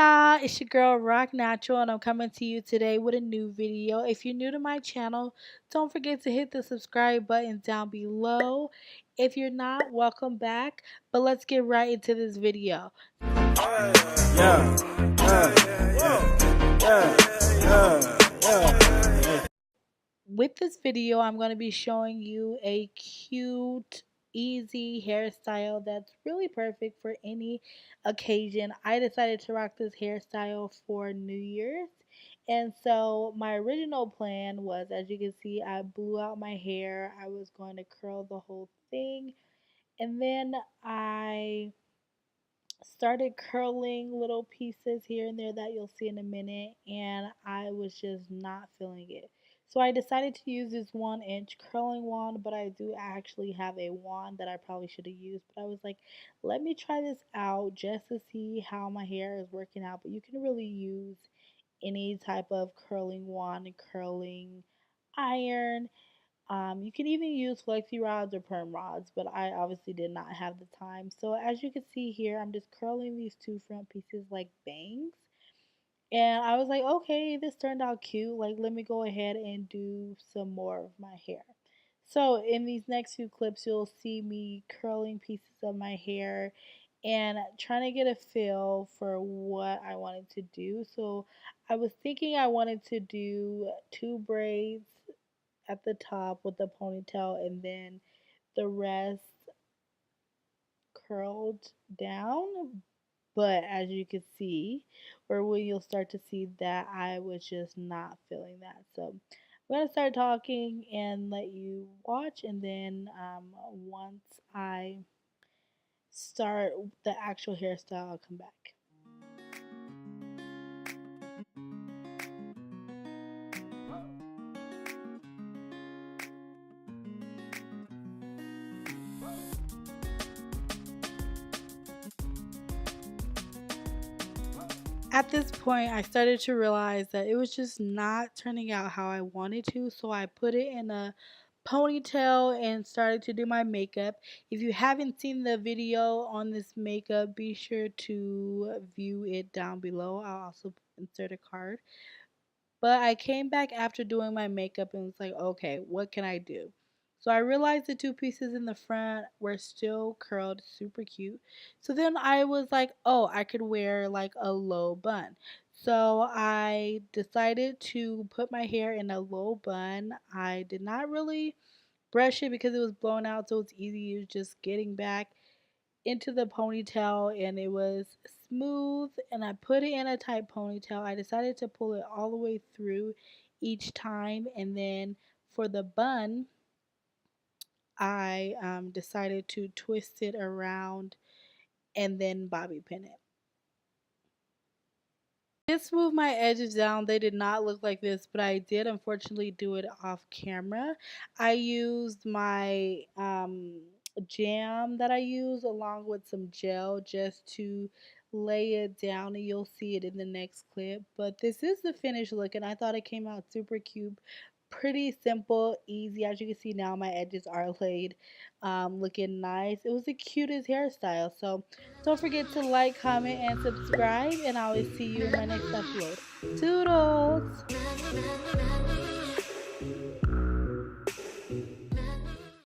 y'all, it's your girl Rock Natural, and I'm coming to you today with a new video. If you're new to my channel, don't forget to hit the subscribe button down below. If you're not, welcome back, but let's get right into this video. With this video, I'm going to be showing you a cute, easy hairstyle that's really perfect for any occasion. I decided to rock this hairstyle for New Year's. And so my original plan was, as you can see, I blew out my hair. I was going to curl the whole thing. And then I started curling little pieces here and there that you'll see in a minute, and I was just not feeling it. So I decided to use this 1-inch curling wand, but I do actually have a wand that I probably should have used. But I was like, let me try this out just to see how my hair is working out. But you can really use any type of curling wand and curling iron. You can even use flexi rods or perm rods, but I obviously did not have the time. So as you can see here, I'm just curling these two front pieces like bangs. And I was like, okay, this turned out cute. Like, let me go ahead and do some more of my hair. So in these next few clips, you'll see me curling pieces of my hair and trying to get a feel for what I wanted to do. So I was thinking I wanted to do 2 braids at the top with the ponytail and then the rest curled down. But as you can see, or when you'll start to see that I was just not feeling that. So I'm going to start talking and let you watch, and then once I start the actual hairstyle, I'll come back. At this point, I started to realize that it was just not turning out how I wanted to, so I put it in a ponytail and started to do my makeup. If you haven't seen the video on this makeup, be sure to view it down below. I'll also insert a card. But I came back after doing my makeup and was like, okay, what can I do? So I realized the two pieces in the front were still curled, super cute. So then I was like, oh, I could wear like a low bun. So I decided to put my hair in a low bun. I did not really brush it because it was blown out, so it's easy just getting back into the ponytail, and it was smooth, and I put it in a tight ponytail. I decided to pull it all the way through each time, and then for the bun I decided to twist it around and then bobby pin it. Did smooth my edges down. They did not look like this, but I did unfortunately do it off camera. I used my jam that I use along with some gel just to lay it down, and you'll see it in the next clip. But this is the finished look, and I thought it came out super cute. Pretty simple, easy. As you can see now, my edges are laid, looking nice. It was the cutest hairstyle. So don't forget to like, comment, and subscribe, and I will see you in my next upload. Toodles!